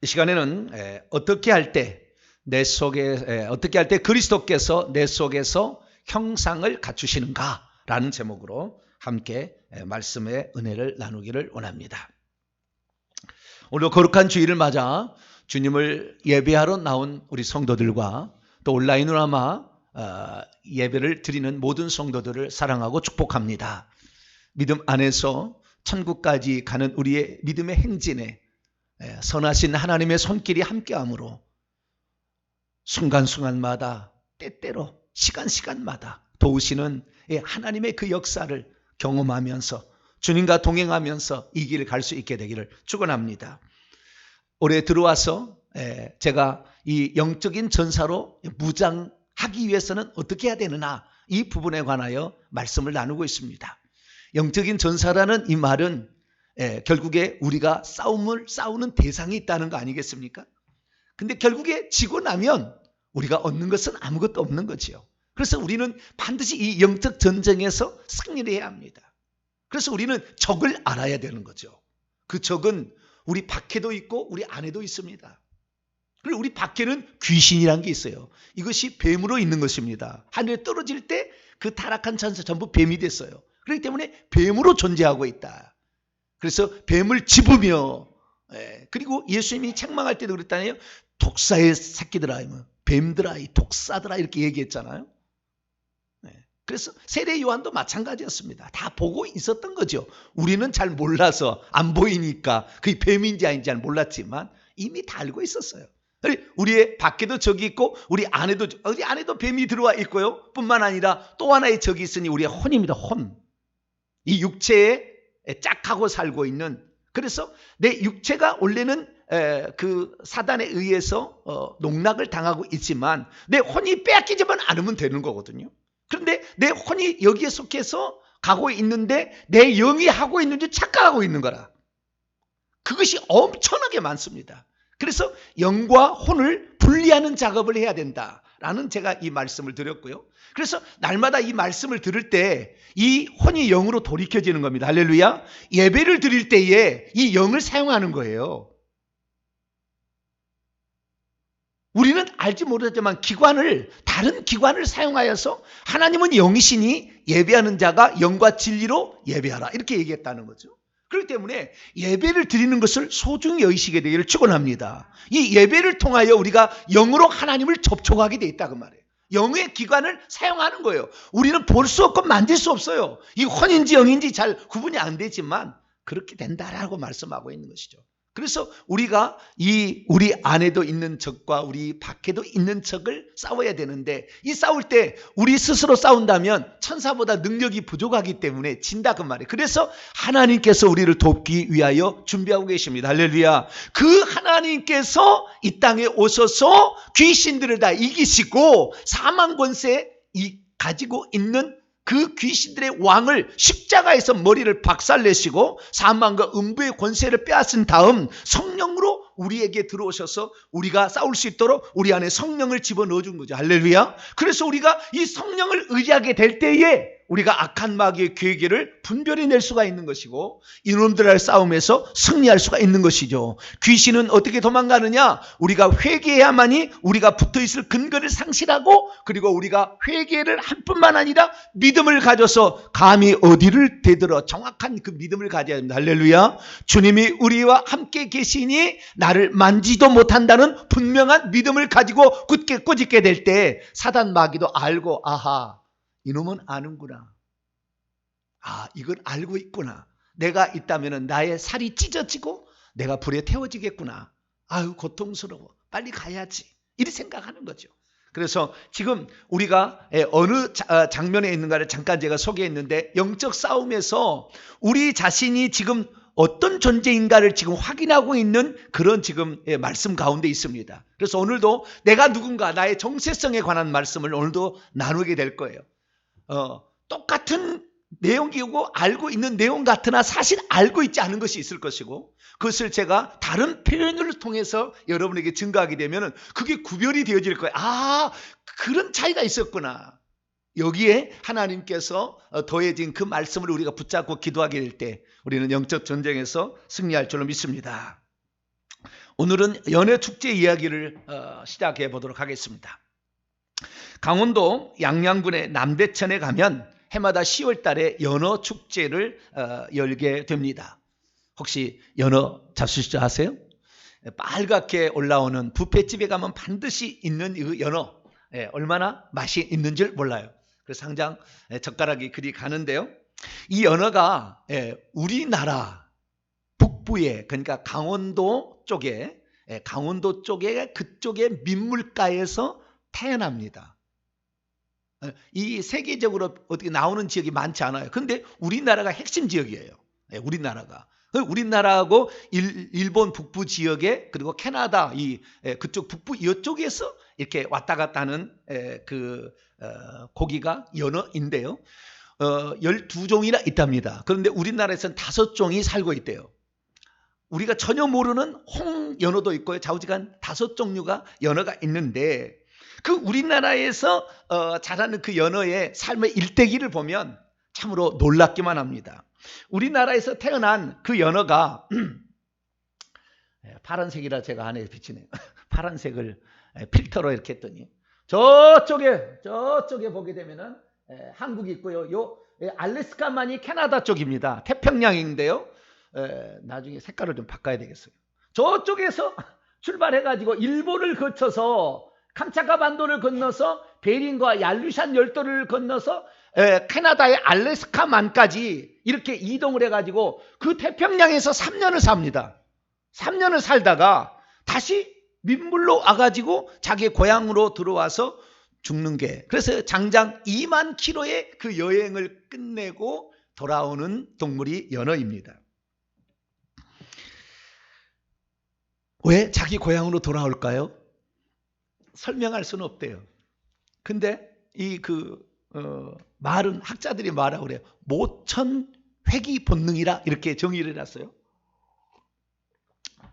이 시간에는 어떻게 할 때 어떻게 할 때 그리스도께서 내 속에서 형상을 갖추시는가라는 제목으로 함께 말씀의 은혜를 나누기를 원합니다. 오늘 거룩한 주일을 맞아 주님을 예배하러 나온 우리 성도들과 또 온라인으로 아마 예배를 드리는 모든 성도들을 사랑하고 축복합니다. 믿음 안에서 천국까지 가는 우리의 믿음의 행진에 선하신 하나님의 손길이 함께함으로 순간순간마다 때때로 시간마다 도우시는 하나님의 그 역사를 경험하면서 주님과 동행하면서 이 길을 갈 수 있게 되기를 축원합니다. 올해 들어와서 제가 이 영적인 전사로 무장하기 위해서는 어떻게 해야 되느냐 이 부분에 관하여 말씀을 나누고 있습니다. 영적인 전사라는 이 말은 결국에 우리가 싸우는 대상이 있다는 거 아니겠습니까? 근데 결국에 지고 나면 우리가 얻는 것은 아무것도 없는 거지요. 그래서 우리는 반드시 이 영적 전쟁에서 승리를 해야 합니다. 그래서 우리는 적을 알아야 되는 거죠. 그 적은 우리 밖에도 있고 우리 안에도 있습니다. 그리고 우리 밖에는 귀신이라는 게 있어요. 이것이 뱀으로 있는 것입니다. 하늘에 떨어질 때 그 타락한 천사 전부 뱀이 됐어요. 그렇기 때문에 뱀으로 존재하고 있다. 그래서 뱀을 집으며 그리고 예수님이 책망할 때도 그랬다네요. 독사의 새끼들아, 뱀들아, 독사들아 이렇게 얘기했잖아요. 그래서 세례 요한도 마찬가지였습니다. 다 보고 있었던 거죠. 우리는 잘 몰라서 안 보이니까 그게 뱀인지 아닌지 잘 몰랐지만 이미 다 알고 있었어요. 우리의 밖에도 적이 있고 우리 안에도 뱀이 들어와 있고요. 뿐만 아니라 또 하나의 적이 있으니 우리의 혼입니다. 혼. 이 육체에 짝하고 살고 있는, 그래서 내 육체가 원래는 그 사단에 의해서 농락을 당하고 있지만 내 혼이 빼앗기지만 않으면 되는 거거든요. 그런데 내 혼이 여기에 속해서 가고 있는데 내 영이 하고 있는지 착각하고 있는 거라. 그것이 엄청나게 많습니다. 그래서 영과 혼을 분리하는 작업을 해야 된다라는 제가 이 말씀을 드렸고요. 그래서 날마다 이 말씀을 들을 때 이 혼이 영으로 돌이켜지는 겁니다. 할렐루야. 예배를 드릴 때에 이 영을 사용하는 거예요. 우리는 알지 못하지만 다른 기관을 사용하여서 하나님은 영이시니 예배하는 자가 영과 진리로 예배하라 이렇게 얘기했다는 거죠. 그렇기 때문에 예배를 드리는 것을 소중히 여기시게 되기를 축원합니다. 이 예배를 통하여 우리가 영으로 하나님을 접촉하게 돼 있다 그 말이에요. 영의 기관을 사용하는 거예요. 우리는 볼 수 없고 만질 수 없어요. 이 혼인지 영인지 잘 구분이 안 되지만 그렇게 된다라고 말씀하고 있는 것이죠. 그래서 우리가 우리 안에도 있는 적과 우리 밖에도 있는 적을 싸워야 되는데 이 싸울 때 우리 스스로 싸운다면 천사보다 능력이 부족하기 때문에 진다 그 말이에요. 그래서 하나님께서 우리를 돕기 위하여 준비하고 계십니다. 할렐루야. 그 하나님께서 이 땅에 오셔서 귀신들을 다 이기시고 사망 권세 가지고 있는 그 귀신들의 왕을 십자가에서 머리를 박살내시고 사망과 음부의 권세를 빼앗은 다음 성령으로 우리에게 들어오셔서 우리가 싸울 수 있도록 우리 안에 성령을 집어넣어 준 거죠. 할렐루야. 그래서 우리가 이 성령을 의지하게 될 때에 우리가 악한 마귀의 계획을 분별히 낼 수가 있는 것이고 이놈들과의 싸움에서 승리할 수가 있는 것이죠. 귀신은 어떻게 도망가느냐? 우리가 회개해야만이 우리가 붙어있을 근거를 상실하고 그리고 우리가 회개를 할 뿐만 아니라 믿음을 가져서 감히 어디를 대들어 정확한 그 믿음을 가져야 합니다. 할렐루야. 주님이 우리와 함께 계시니 나를 만지도 못한다는 분명한 믿음을 가지고 굳게 꼬집게 될 때 사단 마귀도 알고 아하 이놈은 아는구나. 이걸 알고 있구나. 내가 있다면 나의 살이 찢어지고 내가 불에 태워지겠구나. 아유 고통스러워. 빨리 가야지. 이렇게 생각하는 거죠. 그래서 지금 우리가 어느 장면에 있는가를 잠깐 제가 소개했는데 영적 싸움에서 우리 자신이 지금 어떤 존재인가를 지금 확인하고 있는 그런 지금 말씀 가운데 있습니다. 그래서 오늘도 내가 누군가 나의 정체성에 관한 말씀을 오늘도 나누게 될 거예요. 똑같은 내용이고 알고 있는 내용 같으나 사실 알고 있지 않은 것이 있을 것이고 그것을 제가 다른 표현을 통해서 여러분에게 증거하게 되면 그게 구별이 되어질 거예요. 그런 차이가 있었구나. 여기에 하나님께서 더해진 그 말씀을 우리가 붙잡고 기도하게 될 때 우리는 영적 전쟁에서 승리할 줄로 믿습니다. 오늘은 연해축제 이야기를 시작해 보도록 하겠습니다. 강원도 양양군의 남대천에 가면 해마다 10월 달에 연어축제를 열게 됩니다. 혹시 연어 잡수실 줄 아세요? 빨갛게 올라오는 뷔페집에 가면 반드시 있는 이 연어, 얼마나 맛이 있는 줄 몰라요. 그래서 항상 젓가락이 그리 가는데요. 이 연어가 우리나라 북부에, 그러니까 강원도 쪽에 그쪽에 민물가에서 태어납니다. 이 세계적으로 어떻게 나오는 지역이 많지 않아요. 그런데 우리나라가 핵심 지역이에요. 우리나라하고 일본 북부 지역에, 그리고 캐나다 그쪽 북부 이쪽에서 이렇게 왔다 갔다 하는 고기가 연어인데요. 12종이나 있답니다. 그런데 우리나라에서는 5종이 살고 있대요. 우리가 전혀 모르는 홍연어도 있고요. 좌우지간 5종류가 연어가 있는데, 그 우리나라에서 자라는 그 연어의 삶의 일대기를 보면 참으로 놀랍기만 합니다. 우리나라에서 태어난 그 연어가 파란색이라 제가 안에 비치네요. 파란색을 필터로 이렇게 했더니 저쪽에 보게 되면은 한국이 있고요. 요 알래스카만이 캐나다 쪽입니다. 태평양인데요. 나중에 색깔을 좀 바꿔야 되겠어요. 저쪽에서 출발해가지고 일본을 거쳐서 캄차카 반도를 건너서 베링과 얄루샨 열도를 건너서 캐나다의 알래스카만까지 이렇게 이동을 해가지고 그 태평양에서 3년을 삽니다. 3년을 살다가 다시 민물로 와가지고 자기 고향으로 들어와서 죽는 게, 그래서 장장 2만 킬로의 그 여행을 끝내고 돌아오는 동물이 연어입니다. 왜 자기 고향으로 돌아올까요? 설명할 수는 없대요. 근데 말은, 학자들이 말하고 그래요. 모천 회귀 본능이라 이렇게 정의를 해놨어요.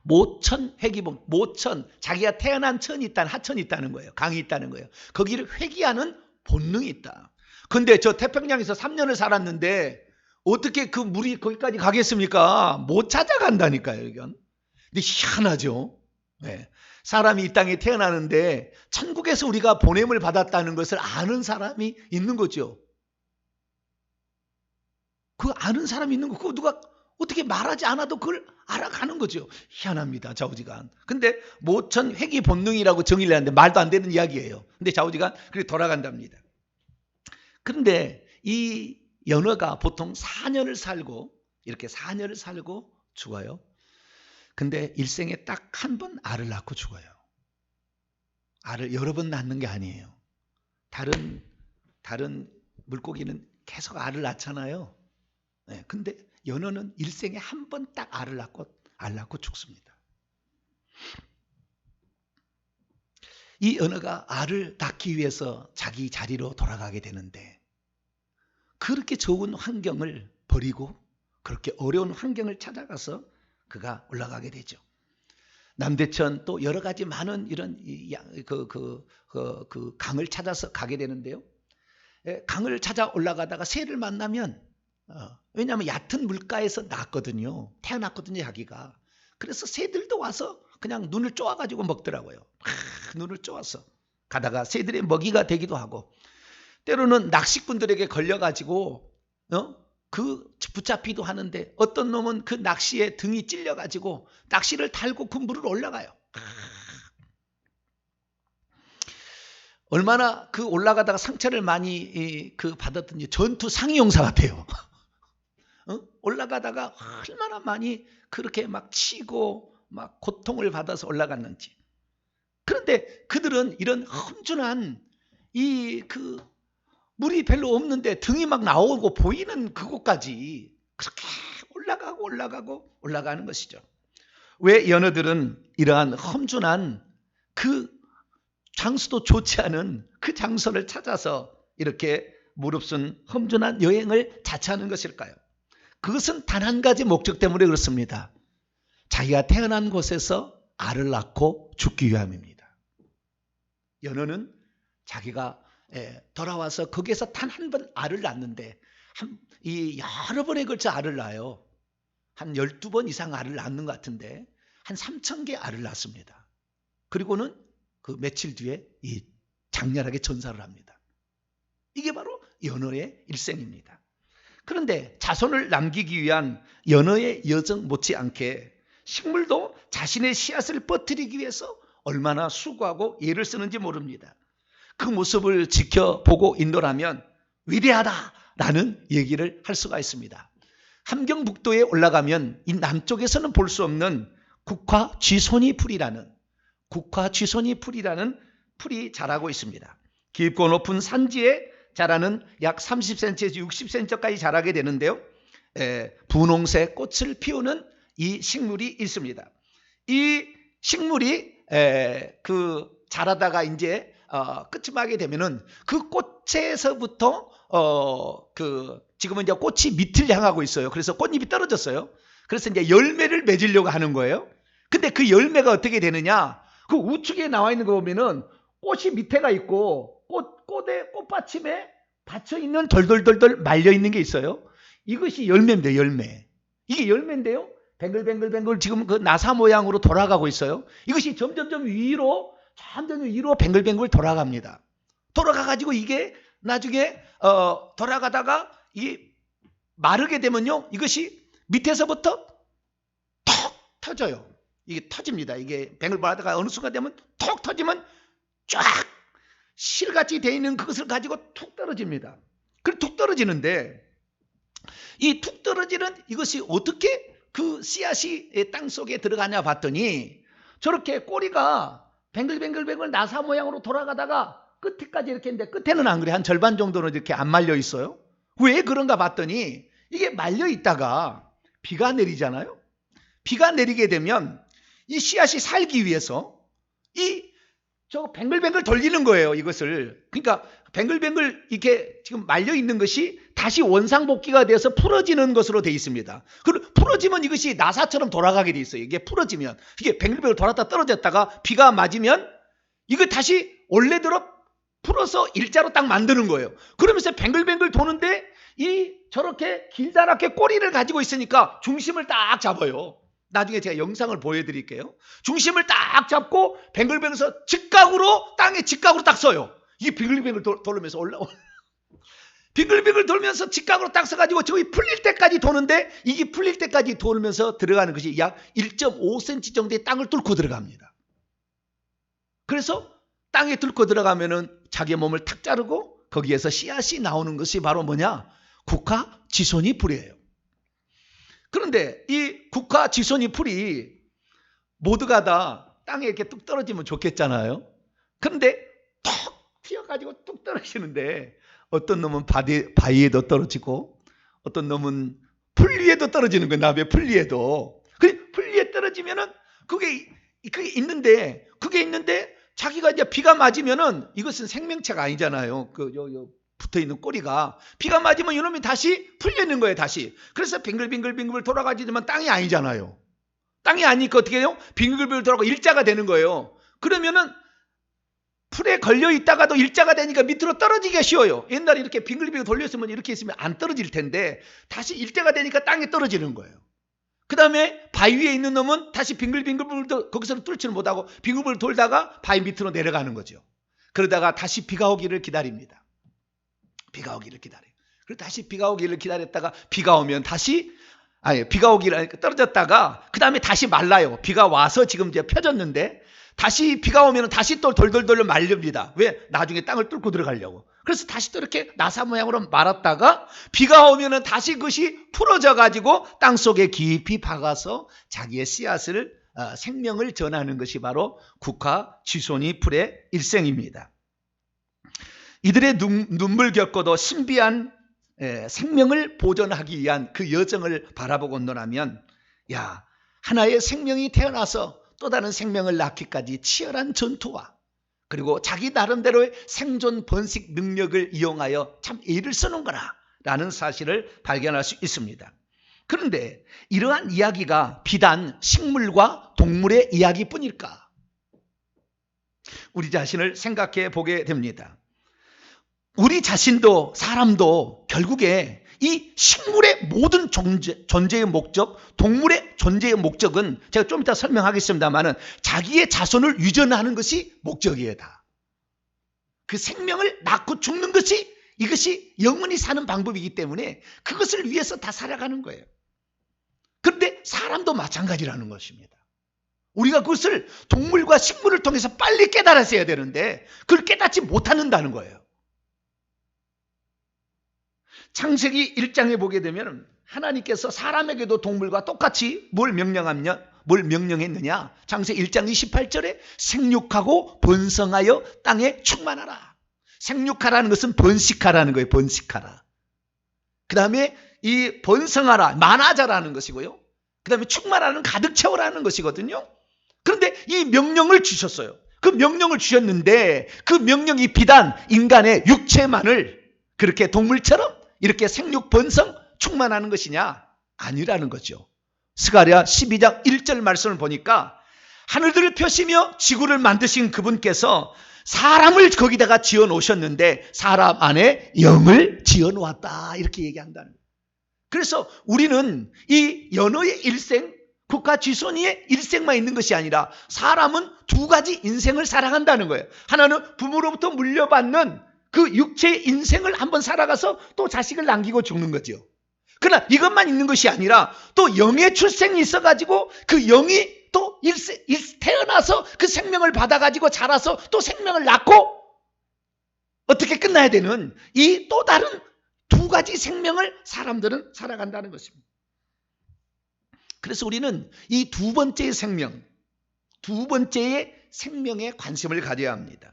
모천 회귀 본능. 모천, 자기가 태어난 천이 있다는, 하천이 있다는 거예요. 강이 있다는 거예요. 거기를 회귀하는 본능이 있다. 근데 저 태평양에서 3년을 살았는데 어떻게 그 물이 거기까지 가겠습니까? 못 찾아간다니까요, 이건. 근데 희한하죠. 네. 사람이 이 땅에 태어나는데 천국에서 우리가 보냄을 받았다는 것을 아는 사람이 있는 거죠. 그 아는 사람이 있는 거, 그거 누가 어떻게 말하지 않아도 그걸 알아가는 거죠. 희한합니다, 좌우지간. 근데 모천 회귀 본능이라고 정의를 하는데 말도 안 되는 이야기예요. 근데 좌우지간 그렇게 돌아간답니다. 그런데 이 연어가 보통 4년을 살고, 이렇게 4년을 살고 죽어요. 근데 일생에 딱 한 번 알을 낳고 죽어요. 알을 여러 번 낳는 게 아니에요. 다른 물고기는 계속 알을 낳잖아요. 근데 연어는 일생에 한 번 딱 알을 낳고 죽습니다. 이 연어가 알을 낳기 위해서 자기 자리로 돌아가게 되는데, 그렇게 좋은 환경을 버리고 그렇게 어려운 환경을 찾아가서 그가 올라가게 되죠. 남대천 또 여러 가지 많은 이런 강을 찾아서 가게 되는데요. 강을 찾아 올라가다가 새를 만나면, 왜냐하면 얕은 물가에서 났거든요. 태어났거든요, 자기가. 그래서 새들도 와서 그냥 눈을 쪼아가지고 먹더라고요. 눈을 쪼아서 가다가 새들의 먹이가 되기도 하고, 때로는 낚시꾼들에게 걸려가지고 붙잡히도 하는데, 어떤 놈은 그 낚시에 등이 찔려가지고 낚시를 달고 그 물을 올라가요. 얼마나 그 올라가다가 상처를 많이 받았든지 전투 상용사 같아요. 올라가다가 얼마나 많이 그렇게 막 치고 막 고통을 받아서 올라갔는지. 그런데 그들은 이런 험준한 물이 별로 없는데 등이 막 나오고 보이는 그곳까지 그렇게 올라가는 것이죠. 왜 연어들은 이러한 험준한 그 장수도 좋지 않은 그 장소를 찾아서 이렇게 무릅쓴 험준한 여행을 자처하는 것일까요? 그것은 단 한 가지 목적 때문에 그렇습니다. 자기가 태어난 곳에서 알을 낳고 죽기 위함입니다. 연어는 자기가 돌아와서 거기에서 단 한 번 알을 낳는데, 여러 번에 걸쳐 알을 낳아요. 한 12번 이상 알을 낳는 것 같은데, 한 3,000개 알을 낳습니다. 그리고는 그 며칠 뒤에 이 장렬하게 전사를 합니다. 이게 바로 연어의 일생입니다. 그런데 자손을 남기기 위한 연어의 여정 못지않게 식물도 자신의 씨앗을 뻗뜨리기 위해서 얼마나 수고하고 애를 쓰는지 모릅니다. 그 모습을 지켜보고 있노라면 위대하다라는 얘기를 할 수가 있습니다. 함경북도에 올라가면 이 남쪽에서는 볼 수 없는 국화쥐손이 풀이라는 풀이 자라고 있습니다. 깊고 높은 산지에 자라는 약 30cm에서 60cm까지 자라게 되는데요. 분홍색 꽃을 피우는 이 식물이 있습니다. 이 식물이 자라다가 이제 끝임하게 되면은 그 꽃에서부터 지금은 이제 꽃이 밑을 향하고 있어요. 그래서 꽃잎이 떨어졌어요. 그래서 이제 열매를 맺으려고 하는 거예요. 근데 그 열매가 어떻게 되느냐? 그 우측에 나와 있는 거 보면은 꽃이 밑에가 있고 꽃받침에 받쳐 있는 돌돌돌돌 말려 있는 게 있어요. 이것이 열매입니다. 열매. 이게 열매인데요. 뱅글뱅글뱅글 지금 그 나사 모양으로 돌아가고 있어요. 이것이 점점 위로 뱅글뱅글 돌아갑니다. 돌아가가지고 이게 나중에 돌아가다가 이게 마르게 되면요, 이것이 밑에서부터 톡 터져요. 이게 터집니다. 이게 뱅글뱅글하다가 어느 순간 되면 톡 터지면 쫙 실같이 되어 있는 그것을 가지고 툭 떨어집니다. 그리고 툭 떨어지는데 이 툭 떨어지는 이것이 어떻게 그 씨앗이 땅 속에 들어가냐 봤더니 저렇게 꼬리가 뱅글뱅글 나사 모양으로 돌아가다가 끝에까지 이렇게 했는데 끝에는 안 그래. 한 절반 정도는 이렇게 안 말려 있어요. 왜 그런가 봤더니 이게 말려 있다가 비가 내리잖아요. 비가 내리게 되면 이 씨앗이 살기 위해서 저 뱅글뱅글 돌리는 거예요, 이것을. 그러니까 뱅글뱅글 이렇게 지금 말려 있는 것이 다시 원상복귀가 돼서 풀어지는 것으로 되어 있습니다. 그리고 풀어지면 이것이 나사처럼 돌아가게 돼 있어요. 이게 풀어지면 이게 뱅글뱅글 돌았다 떨어졌다가 비가 맞으면 이거 다시 원래대로 풀어서 일자로 딱 만드는 거예요. 그러면서 뱅글뱅글 도는데 저렇게 길다랗게 꼬리를 가지고 있으니까 중심을 딱 잡아요. 나중에 제가 영상을 보여드릴게요. 중심을 딱 잡고 뱅글뱅글해서 땅에 직각으로 딱 서요. 이게 빙글빙글 돌면서 빙글빙글 돌면서 직각으로 딱 서가지고 저기 풀릴 때까지 도는데 이게 풀릴 때까지 돌면서 들어가는 것이 약 1.5cm 정도의 땅을 뚫고 들어갑니다. 그래서 땅에 뚫고 들어가면은 자기 몸을 탁 자르고 거기에서 씨앗이 나오는 것이 바로 뭐냐? 국화지손이 풀이에요. 그런데 이 국화지손이 풀이 모두가 다 땅에 이렇게 뚝 떨어지면 좋겠잖아요. 그런데 톡 튀어가지고 뚝 떨어지는데 어떤 놈은 바위에도 떨어지고 어떤 놈은 풀 위에도 떨어지는 거예요. 남의 풀 위에도. 풀 위에 떨어지면은 그게 있는데 자기가 이제 비가 맞으면은 이것은 생명체가 아니잖아요. 붙어 있는 꼬리가 비가 맞으면 이놈이 다시 풀려 있는 거예요. 다시. 그래서 빙글빙글 돌아가지만 땅이 아니잖아요. 땅이 아니니까 어떻게 해요? 빙글빙글 돌아가고 일자가 되는 거예요. 그러면은 풀에 걸려 있다가도 일자가 되니까 밑으로 떨어지기가 쉬워요. 옛날에 이렇게 빙글빙글 돌렸으면 이렇게 있으면 안 떨어질 텐데 다시 일자가 되니까 땅에 떨어지는 거예요. 그 다음에 바위 위에 있는 놈은 다시 빙글빙글 거기서는 뚫지는 못하고 빙글빙글 돌다가 바위 밑으로 내려가는 거죠. 그러다가 다시 비가 오기를 기다립니다. 비가 오기를 기다려요. 그리고 다시 비가 오기를 기다렸다가 비가 오면 비가 오기를 떨어졌다가 그 다음에 다시 말라요. 비가 와서 지금 이제 펴졌는데 다시 비가 오면 다시 또 돌돌돌 말립니다. 왜? 나중에 땅을 뚫고 들어가려고. 그래서 다시 또 이렇게 나사 모양으로 말았다가 비가 오면 다시 그것이 풀어져 가지고 땅 속에 깊이 박아서 자기의 씨앗을 생명을 전하는 것이 바로 국화쥐손이 풀의 일생입니다. 이들의 눈물 겪고도 신비한 생명을 보존하기 위한 그 여정을 바라보고 논하면 하나의 생명이 태어나서 또 다른 생명을 낳기까지 치열한 전투와 그리고 자기 나름대로의 생존 번식 능력을 이용하여 참 애를 쓰는구나 라는 사실을 발견할 수 있습니다. 그런데 이러한 이야기가 비단 식물과 동물의 이야기뿐일까? 우리 자신을 생각해 보게 됩니다. 우리 자신도 사람도 결국에 이 식물의 모든 존재의 목적, 동물의 존재의 목적은 제가 좀 이따 설명하겠습니다만은 자기의 자손을 유전하는 것이 목적이에요. 다. 그 생명을 낳고 죽는 것이 이것이 영원히 사는 방법이기 때문에 그것을 위해서 다 살아가는 거예요. 그런데 사람도 마찬가지라는 것입니다. 우리가 그것을 동물과 식물을 통해서 빨리 깨달았어야 되는데 그걸 깨닫지 못한다는 거예요. 창세기 1장에 보게 되면 하나님께서 사람에게도 동물과 똑같이 뭘 명령했느냐? 창세기 1장 28절에 생육하고 번성하여 땅에 충만하라. 생육하라는 것은 번식하라는 거예요. 번식하라. 그 다음에 이 번성하라, 많아져라는 것이고요. 그 다음에 충만하는 가득 채워라는 것이거든요. 그런데 이 명령을 주셨어요. 그 명령을 주셨는데 그 명령이 비단 인간의 육체만을 그렇게 동물처럼 이렇게 생육, 번성, 충만하는 것이냐? 아니라는 거죠. 스가랴 12장 1절 말씀을 보니까 하늘들을 펴시며 지구를 만드신 그분께서 사람을 거기다가 지어 놓으셨는데 사람 안에 영을 지어 놓았다. 이렇게 얘기한다는 거예요. 그래서 우리는 이 연어의 일생, 국가 지손이의 일생만 있는 것이 아니라 사람은 두 가지 인생을 살아간다는 거예요. 하나는 부모로부터 물려받는 그 육체의 인생을 한번 살아가서 또 자식을 남기고 죽는 거죠. 그러나 이것만 있는 것이 아니라 또 영의 출생이 있어가지고 그 영이 또 태어나서 그 생명을 받아가지고 자라서 또 생명을 낳고 어떻게 끝나야 되는 이 또 다른 두 가지 생명을 사람들은 살아간다는 것입니다. 그래서 우리는 이 두 번째의 생명, 두 번째의 생명에 관심을 가져야 합니다.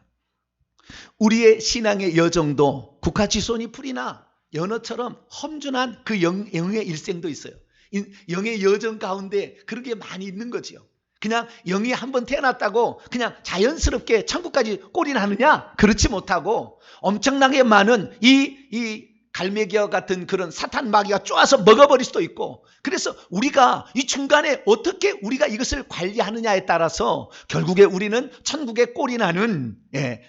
우리의 신앙의 여정도 국가지손이 풀이나 연어처럼 험준한 그 영의 일생도 있어요. 영의 여정 가운데 그런 게 많이 있는 거죠. 그냥 영이 한번 태어났다고 그냥 자연스럽게 천국까지 꼴이나느냐? 그렇지 못하고 엄청나게 많은 이 갈매기와 같은 그런 사탄 마귀가 쪼아서 먹어버릴 수도 있고, 그래서 우리가 이 중간에 어떻게 우리가 이것을 관리하느냐에 따라서 결국에 우리는 천국에 꼴이 나는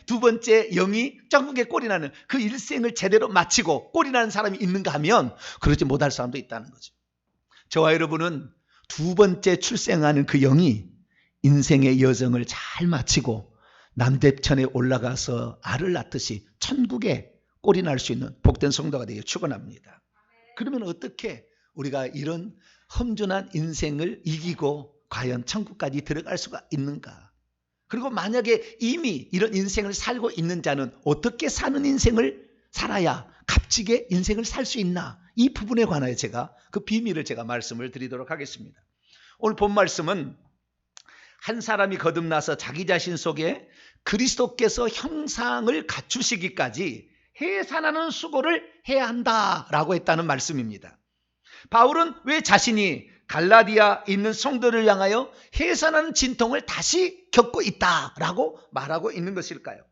두 번째 영이 천국에 꼴이 나는 그 일생을 제대로 마치고 꼴이 나는 사람이 있는가 하면 그러지 못할 사람도 있다는 거죠. 저와 여러분은 두 번째 출생하는 그 영이 인생의 여정을 잘 마치고 남대천에 올라가서 알을 낳듯이 천국에 꼴이 날 수 있는 복된 성도가 되기를 축원합니다. 그러면 어떻게 우리가 이런 험준한 인생을 이기고 과연 천국까지 들어갈 수가 있는가? 그리고 만약에 이미 이런 인생을 살고 있는 자는 어떻게 사는 인생을 살아야 값지게 인생을 살 수 있나? 이 부분에 관하여 제가 그 비밀을 제가 말씀을 드리도록 하겠습니다. 오늘 본 말씀은 한 사람이 거듭나서 자기 자신 속에 그리스도께서 형상을 갖추시기까지 해산하는 수고를 해야 한다라고 했다는 말씀입니다. 바울은 왜 자신이 갈라디아에 있는 성도를 향하여 해산하는 진통을 다시 겪고 있다라고 말하고 있는 것일까요?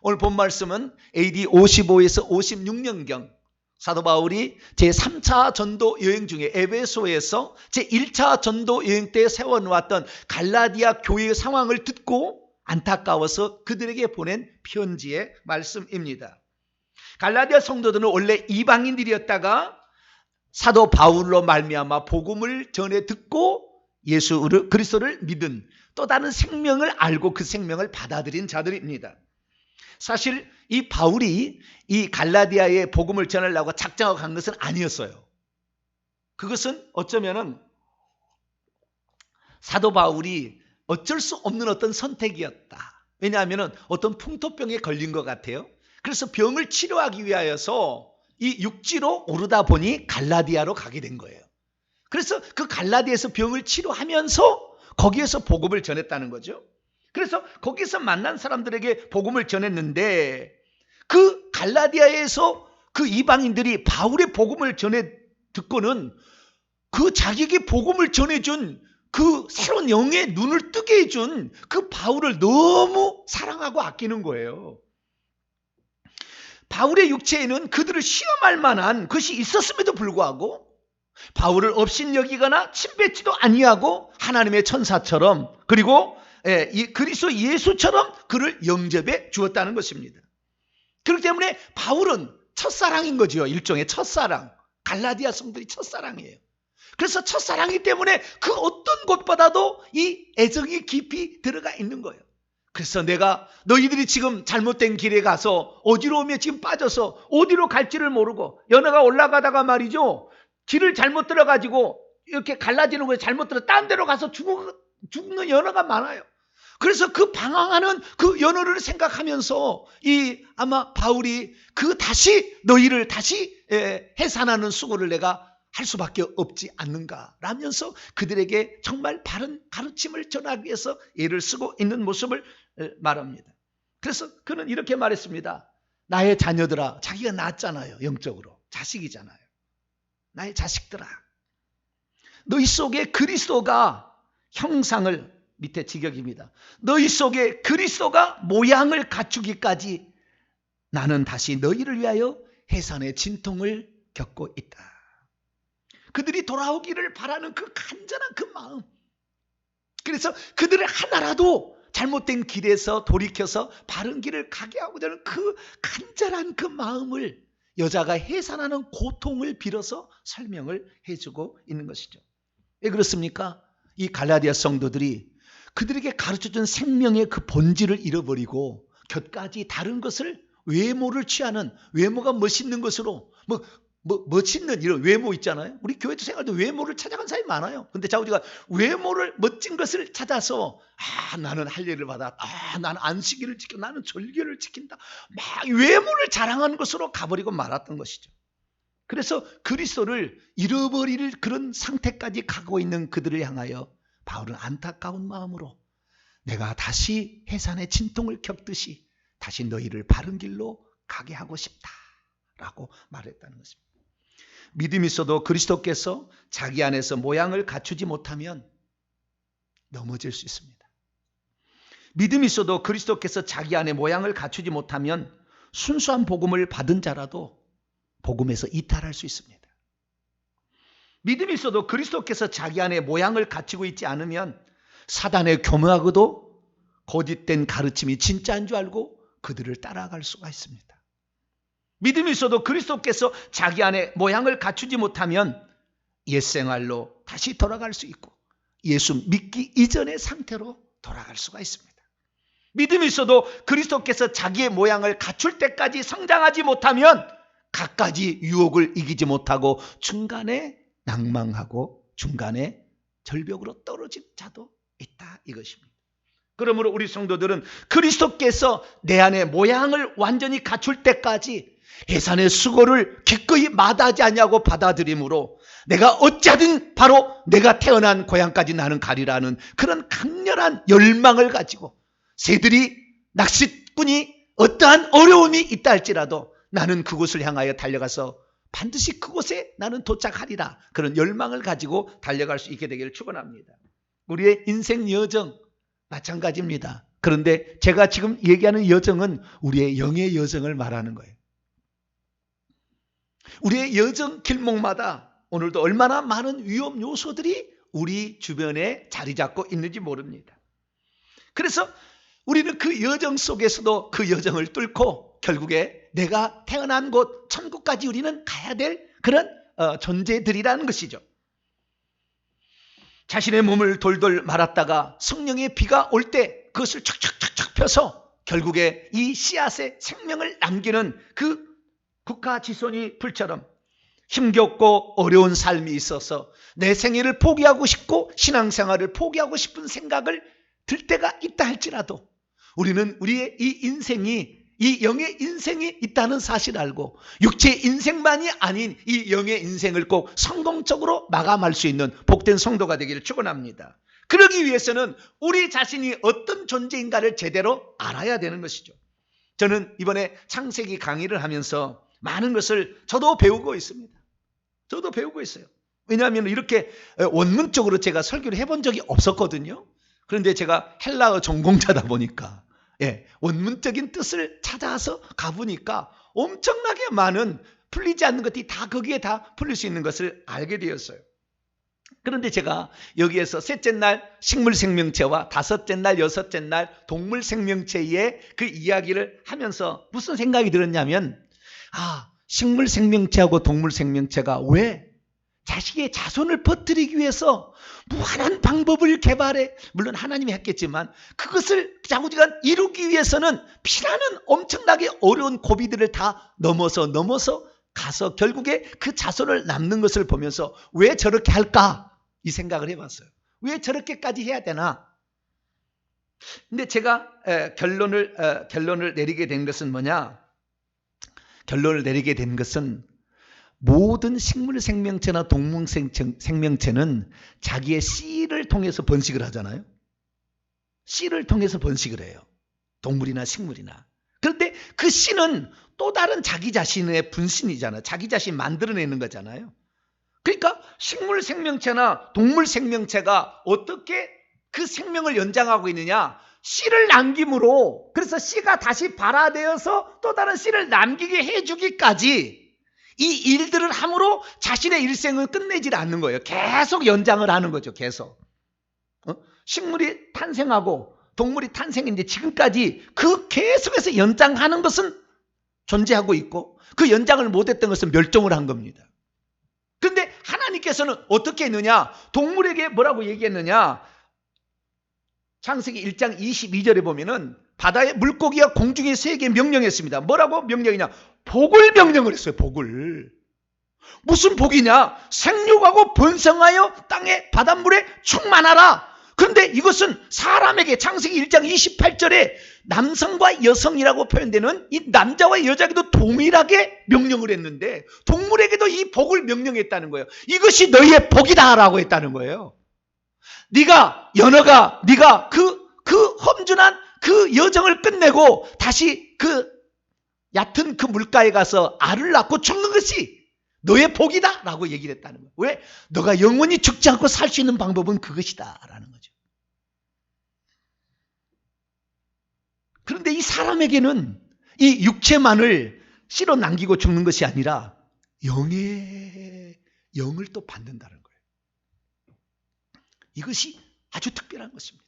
오늘 본 말씀은 AD 55에서 56년경 사도 바울이 제3차 전도 여행 중에 에베소에서 제1차 전도 여행 때 세워놓았던 갈라디아 교회의 상황을 듣고 안타까워서 그들에게 보낸 편지의 말씀입니다. 갈라디아 성도들은 원래 이방인들이었다가 사도 바울로 말미암아 복음을 전해 듣고 예수 그리스도를 믿은 또 다른 생명을 알고 그 생명을 받아들인 자들입니다. 사실 이 바울이 이 갈라디아에 복음을 전하려고 작정하고 간 것은 아니었어요. 그것은 어쩌면은 사도 바울이 어쩔 수 없는 어떤 선택이었다. 왜냐하면 어떤 풍토병에 걸린 것 같아요. 그래서 병을 치료하기 위하여서 이 육지로 오르다 보니 갈라디아로 가게 된 거예요. 그래서 그 갈라디아에서 병을 치료하면서 거기에서 복음을 전했다는 거죠. 그래서 거기서 만난 사람들에게 복음을 전했는데 그 갈라디아에서 그 이방인들이 바울의 복음을 전해 듣고는 그 자기에게 복음을 전해준 그 새로운 영의 눈을 뜨게 해준 그 바울을 너무 사랑하고 아끼는 거예요. 바울의 육체에는 그들을 시험할 만한 것이 있었음에도 불구하고 바울을 업신여기거나 침뱉지도 아니하고 하나님의 천사처럼 그리고 그리스도 예수처럼 그를 영접해 주었다는 것입니다. 그렇기 때문에 바울은 첫사랑인 거죠. 일종의 첫사랑. 갈라디아 성들이 첫사랑이에요. 그래서 첫사랑이기 때문에 그 어떤 곳보다도 이 애정이 깊이 들어가 있는 거예요. 그래서 내가 너희들이 지금 잘못된 길에 가서 어지러움에 지금 빠져서 어디로 갈지를 모르고 연어가 올라가다가 말이죠, 길을 잘못 들어가지고 이렇게 갈라지는 거에 잘못 들어 딴 데로 가서 죽는 연어가 많아요. 그래서 그 방황하는 그 연어를 생각하면서 아마 바울이 너희를 다시 해산하는 수고를 내가 할 수밖에 없지 않는가 라면서 그들에게 정말 바른 가르침을 전하기 위해서 애를 쓰고 있는 모습을 말합니다. 그래서 그는 이렇게 말했습니다. 나의 자녀들아, 자기가 낳았잖아요. 영적으로 자식이잖아요. 나의 자식들아, 너희 속에 그리스도가 형상을, 밑에 직역입니다, 너희 속에 그리스도가 모양을 갖추기까지 나는 다시 너희를 위하여 해산의 진통을 겪고 있다. 그들이 돌아오기를 바라는 그 간절한 그 마음, 그래서 그들을 하나라도 잘못된 길에서 돌이켜서 바른 길을 가게 하고자 하는 그 간절한 그 마음을 여자가 해산하는 고통을 빌어서 설명을 해주고 있는 것이죠. 왜 그렇습니까? 이 갈라디아 성도들이 그들에게 가르쳐준 생명의 그 본질을 잃어버리고 곁가지 다른 것을, 외모를 취하는, 외모가 멋있는 것으로 멋있는 이런 외모 있잖아요. 우리 교회도 생활도 외모를 찾아간 사람이 많아요. 근데 자우지가 외모를, 멋진 것을 찾아서 나는 할례를 받아, 나는 안식일을 지켜, 나는 절기를 지킨다, 막 외모를 자랑하는 것으로 가버리고 말았던 것이죠. 그래서 그리스도를 잃어버릴 그런 상태까지 가고 있는 그들을 향하여 바울은 안타까운 마음으로 내가 다시 해산의 진통을 겪듯이 다시 너희를 바른 길로 가게 하고 싶다라고 말했다는 것입니다. 믿음이 있어도 그리스도께서 자기 안에서 모양을 갖추지 못하면 넘어질 수 있습니다. 믿음이 있어도 그리스도께서 자기 안에 모양을 갖추지 못하면 순수한 복음을 받은 자라도 복음에서 이탈할 수 있습니다. 믿음이 있어도 그리스도께서 자기 안에 모양을 갖추고 있지 않으면 사단의 교묘하고도 거짓된 가르침이 진짜인 줄 알고 그들을 따라갈 수가 있습니다. 믿음이 있어도 그리스도께서 자기 안에 모양을 갖추지 못하면 옛생활로 다시 돌아갈 수 있고 예수 믿기 이전의 상태로 돌아갈 수가 있습니다. 믿음이 있어도 그리스도께서 자기의 모양을 갖출 때까지 성장하지 못하면 갖가지 유혹을 이기지 못하고 중간에 낭망하고 중간에 절벽으로 떨어진 자도 있다, 이것입니다. 그러므로 우리 성도들은 그리스도께서 내 안에 모양을 완전히 갖출 때까지 해산의 수고를 기꺼이 마다하지 않냐고 받아들이므로 내가 어찌하든 바로 내가 태어난 고향까지 나는 가리라는 그런 강렬한 열망을 가지고 새들이, 낚시꾼이 어떠한 어려움이 있다 할지라도 나는 그곳을 향하여 달려가서 반드시 그곳에 나는 도착하리라, 그런 열망을 가지고 달려갈 수 있게 되기를 축원합니다. 우리의 인생 여정 마찬가지입니다. 그런데 제가 지금 얘기하는 여정은 우리의 영의 여정을 말하는 거예요. 우리의 여정 길목마다 오늘도 얼마나 많은 위험 요소들이 우리 주변에 자리 잡고 있는지 모릅니다. 그래서 우리는 그 여정 속에서도 그 여정을 뚫고 결국에 내가 태어난 곳 천국까지 우리는 가야 될 그런 존재들이라는 것이죠. 자신의 몸을 돌돌 말았다가 성령의 비가 올 때 그것을 촥촥촥촥 펴서 결국에 이 씨앗의 생명을 남기는 그 국가지손이 불처럼 힘겹고 어려운 삶이 있어서 내 생애를 포기하고 싶고 신앙생활을 포기하고 싶은 생각을 들 때가 있다 할지라도 우리는 우리의 이 인생이, 이 영의 인생이 있다는 사실을 알고 육체의 인생만이 아닌 이 영의 인생을 꼭 성공적으로 마감할 수 있는 복된 성도가 되기를 축원합니다. 그러기 위해서는 우리 자신이 어떤 존재인가를 제대로 알아야 되는 것이죠. 저는 이번에 창세기 강의를 하면서 많은 것을 저도 배우고 있습니다. 저도 배우고 있어요. 왜냐하면 이렇게 원문적으로 제가 설교를 해본 적이 없었거든요. 그런데 제가 헬라어 전공자다 보니까 원문적인 뜻을 찾아서 가보니까 엄청나게 많은 풀리지 않는 것들이 다 거기에 다 풀릴 수 있는 것을 알게 되었어요. 그런데 제가 여기에서 셋째 날 식물생명체와 다섯째 날, 여섯째 날 동물생명체의 그 이야기를 하면서 무슨 생각이 들었냐면 식물 생명체하고 동물 생명체가 왜 자식의 자손을 퍼뜨리기 위해서 무한한 방법을 개발해, 물론 하나님이 했겠지만 그것을 자꾸지간 이루기 위해서는 피나는 엄청나게 어려운 고비들을 다 넘어서 가서 결국에 그 자손을 남는 것을 보면서 왜 저렇게 할까? 이 생각을 해봤어요. 왜 저렇게까지 해야 되나? 근데 제가 결론을 내리게 된 것은 뭐냐? 결론을 내리게 된 것은 모든 식물 생명체나 동물 생명체는 자기의 씨를 통해서 번식을 하잖아요. 씨를 통해서 번식을 해요. 동물이나 식물이나. 그런데 그 씨는 또 다른 자기 자신의 분신이잖아요. 자기 자신 만들어내는 거잖아요. 그러니까 식물 생명체나 동물 생명체가 어떻게 그 생명을 연장하고 있느냐? 씨를 남김으로, 그래서 씨가 다시 발화되어서 또 다른 씨를 남기게 해주기까지 이 일들을 함으로 자신의 일생은 끝내질 않는 거예요. 계속 연장을 하는 거죠. 계속. 식물이 탄생하고 동물이 탄생했는데 지금까지 그 계속해서 연장하는 것은 존재하고 있고 그 연장을 못했던 것은 멸종을 한 겁니다. 그런데 하나님께서는 어떻게 했느냐? 동물에게 뭐라고 얘기했느냐? 창세기 1장 22절에 보면은 바다의 물고기와 공중의 새에게 명령했습니다. 뭐라고 명령이냐? 복을 명령을 했어요. 복을. 무슨 복이냐? 생육하고 번성하여 땅의 바닷물에 충만하라. 그런데 이것은 사람에게 창세기 1장 28절에 남성과 여성이라고 표현되는 이 남자와 여자에게도 동일하게 명령을 했는데 동물에게도 이 복을 명령했다는 거예요. 이것이 너희의 복이다 라고 했다는 거예요. 네가 그 험준한 그 여정을 끝내고 다시 그 얕은 그 물가에 가서 알을 낳고 죽는 것이 너의 복이다 라고 얘기를 했다는 거예요. 왜? 너가 영원히 죽지 않고 살 수 있는 방법은 그것이다 라는 거죠. 그런데 이 사람에게는 이 육체만을 씨로 남기고 죽는 것이 아니라 영을 또 받는다는 거예요. 이것이 아주 특별한 것입니다.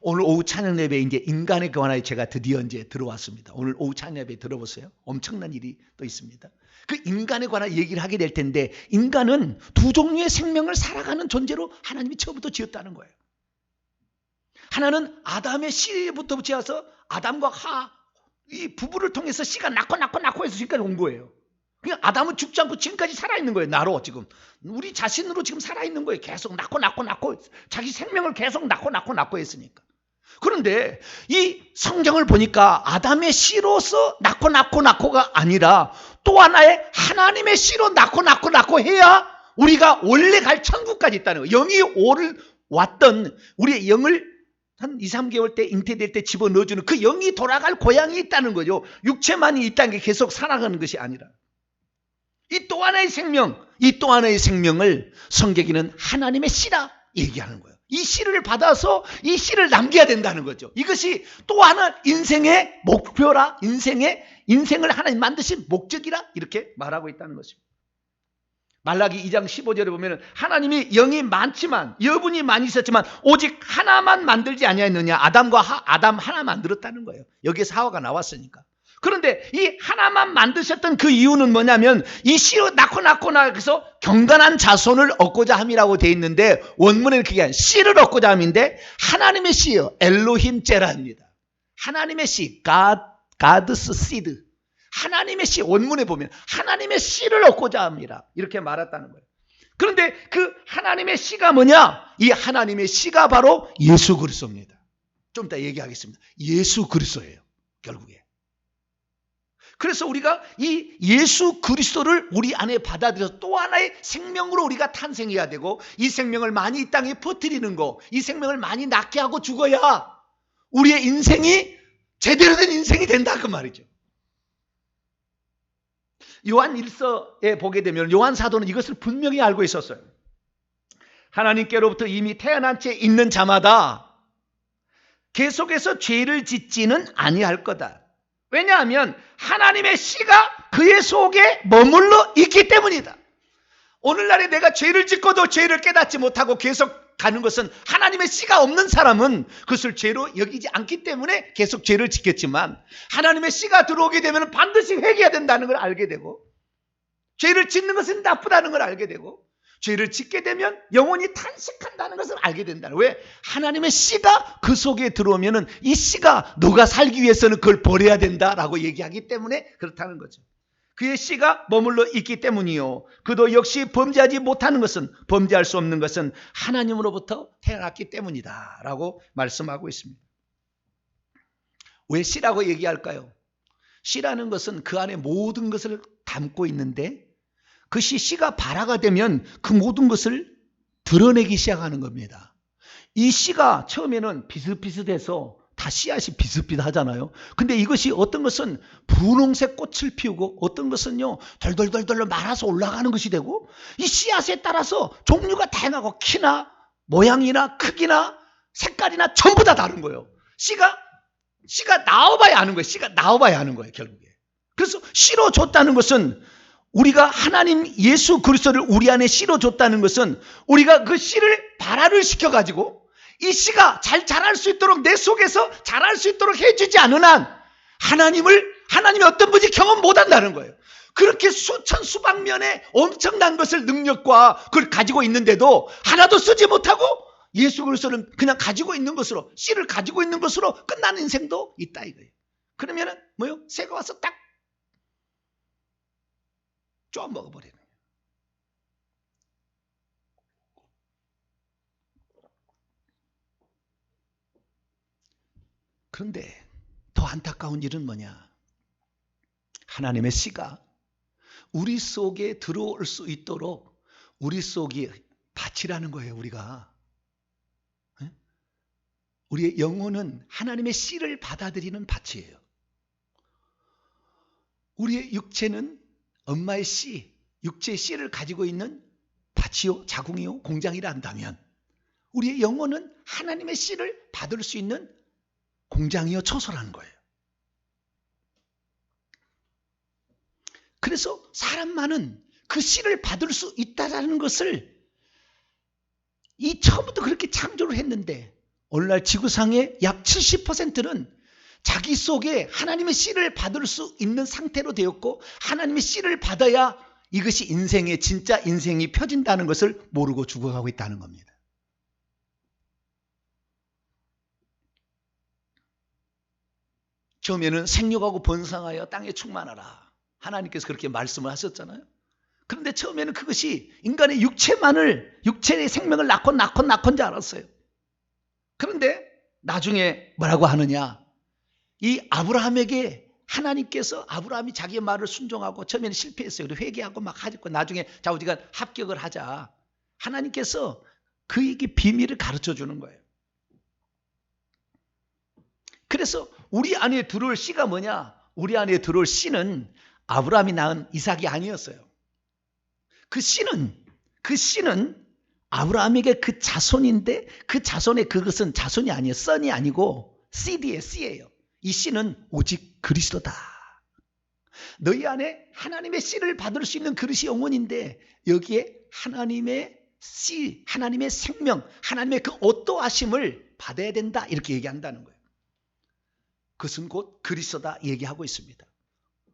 오늘 오후 찬양 예배에 이제 인간에 관하여 제가 드디어 이제 들어왔습니다. 오늘 오후 찬양 예배 들어보세요. 엄청난 일이 또 있습니다. 그 인간에 관하여 얘기를 하게 될 텐데 인간은 두 종류의 생명을 살아가는 존재로 하나님이 처음부터 지었다는 거예요. 하나는 아담의 씨부터 지어서 아담과 이 부부를 통해서 씨가 낳고 해서 지금까지 온 거예요. 그냥 아담은 죽지 않고 지금까지 살아있는 거예요. 나로 지금. 우리 자신으로 지금 살아있는 거예요. 계속 낳고 자기 생명을 계속 낳고 했으니까. 그런데 이 성경을 보니까 아담의 씨로서 낳고가 아니라 또 하나의 하나님의 씨로 낳고 해야 우리가 원래 갈 천국까지 있다는 거예요. 영이 왔던 우리의 영을 한 2, 3개월 때 잉태될 때 집어넣어주는 그 영이 돌아갈 고향이 있다는 거죠. 육체만이 있다는 게 계속 살아가는 것이 아니라. 이 또 하나의 생명을 성경에는 하나님의 씨라 얘기하는 거예요. 이 씨를 받아서 이 씨를 남겨야 된다는 거죠. 이것이 또 하나 인생의 목표라, 인생을 하나님 만드신 목적이라 이렇게 말하고 있다는 것입니다. 말라기 2장 15절에 보면 하나님이 영이 많지만 여분이 많이 있었지만 오직 하나만 만들지 아니하였느냐. 아담 하나 만들었다는 거예요. 여기에서 하와가 나왔으니까. 그런데 이 하나만 만드셨던 그 이유는 뭐냐면 이 씨로 낳고 그래서 경건한 자손을 얻고자 함이라고 되어 있는데 원문에는 그게 아니라 씨를 얻고자 함인데 하나님의 씨요. 엘로힘 제라입니다. 하나님의 씨, God's seed. 하나님의 씨, 원문에 보면 하나님의 씨를 얻고자 합니다. 이렇게 말했다는 거예요. 그런데 그 하나님의 씨가 뭐냐? 이 하나님의 씨가 바로 예수 그리스도입니다. 좀 이따 얘기하겠습니다. 예수 그리스도예요. 결국에. 그래서 우리가 이 예수 그리스도를 우리 안에 받아들여서 또 하나의 생명으로 우리가 탄생해야 되고 이 생명을 많이 이 땅에 퍼뜨리는 거, 이 생명을 많이 낳게 하고 죽어야 우리의 인생이 제대로 된 인생이 된다 그 말이죠. 요한 1서에 보게 되면 요한 사도는 이것을 분명히 알고 있었어요. 하나님께로부터 이미 태어난 채 있는 자마다 계속해서 죄를 짓지는 아니할 거다. 왜냐하면 하나님의 씨가 그의 속에 머물러 있기 때문이다. 오늘날에 내가 죄를 짓고도 죄를 깨닫지 못하고 계속 가는 것은 하나님의 씨가 없는 사람은 그것을 죄로 여기지 않기 때문에 계속 죄를 짓겠지만 하나님의 씨가 들어오게 되면 반드시 회개해야 된다는 걸 알게 되고 죄를 짓는 것은 나쁘다는 걸 알게 되고, 죄를 짓게 되면 영혼이 탄식한다는 것을 알게 된다는 거예요. 왜? 하나님의 씨가 그 속에 들어오면은 이 씨가 너가 살기 위해서는 그걸 버려야 된다라고 얘기하기 때문에 그렇다는 거죠. 그의 씨가 머물러 있기 때문이요. 그도 역시 범죄하지 못하는 것은, 범죄할 수 없는 것은 하나님으로부터 태어났기 때문이다 라고 말씀하고 있습니다. 왜 씨라고 얘기할까요? 씨라는 것은 그 안에 모든 것을 담고 있는데, 그것이 씨가 발화가 되면 그 모든 것을 드러내기 시작하는 겁니다. 이 씨가 처음에는 비슷비슷해서 다 씨앗이 비슷비슷하잖아요. 근데 이것이 어떤 것은 분홍색 꽃을 피우고 어떤 것은요 덜덜덜덜 말아서 올라가는 것이 되고, 이 씨앗에 따라서 종류가 다양하고 키나 모양이나 크기나 색깔이나 전부 다 다른 거예요. 씨가 나와봐야 아는 거예요. 씨가 나와봐야 아는 거예요, 결국에. 그래서 씨로 줬다는 것은, 우리가 하나님 예수 그리스도를 우리 안에 씨로 줬다는 것은, 우리가 그 씨를 발화를 시켜가지고 이 씨가 잘 자랄 수 있도록, 내 속에서 자랄 수 있도록 해주지 않은 한 하나님이 어떤 분인지 경험 못한다는 거예요. 그렇게 수천 수백 면의 엄청난 것을, 능력과 그걸 가지고 있는데도 하나도 쓰지 못하고 예수 그리스도는 그냥 가지고 있는 것으로, 씨를 가지고 있는 것으로 끝나는 인생도 있다 이거예요. 그러면은 뭐요? 새가 와서 딱 쪼아 먹어버리는 거예요. 그런데 더 안타까운 일은 뭐냐? 하나님의 씨가 우리 속에 들어올 수 있도록 우리 속이 밭이라는 거예요. 우리의 영혼은 하나님의 씨를 받아들이는 밭이에요. 우리의 육체는 엄마의 씨, 육체의 씨를 가지고 있는 밭이요, 자궁이요, 공장이라 한다면, 우리의 영혼은 하나님의 씨를 받을 수 있는 공장이요, 처소라는 거예요. 그래서 사람만은 그 씨를 받을 수 있다라는 것을 처음부터 그렇게 창조를 했는데, 오늘날 지구상의 약 70%는 자기 속에 하나님의 씨를 받을 수 있는 상태로 되었고, 하나님의 씨를 받아야 이것이 인생의 진짜 인생이 펴진다는 것을 모르고 죽어가고 있다는 겁니다. 처음에는 생육하고 번성하여 땅에 충만하라, 하나님께서 그렇게 말씀을 하셨잖아요. 그런데 처음에는 그것이 인간의 육체의 생명을 낳건 줄 알았어요. 그런데 나중에 뭐라고 하느냐, 이 아브라함에게 하나님께서, 아브라함이 자기의 말을 순종하고 처음에는 실패했어요. 그리고 회개하고 막 하고 나중에 자 우리가 합격을 하자, 하나님께서 그에게 비밀을 가르쳐 주는 거예요. 그래서 우리 안에 들어올 씨가 뭐냐? 우리 안에 들어올 씨는 아브라함이 낳은 이삭이 아니었어요. 그 씨는 아브라함에게 그 자손인데, 그 자손의 그것은 자손이 아니에요. 썬이 아니고 씨드예요. 씨예요. 이 씨는 오직 그리스도다. 너희 안에 하나님의 씨를 받을 수 있는 그릇이 영혼인데, 여기에 하나님의 씨, 하나님의 생명, 하나님의 그 어떠하심을 받아야 된다, 이렇게 얘기한다는 거예요. 그것은 곧 그리스도다 얘기하고 있습니다.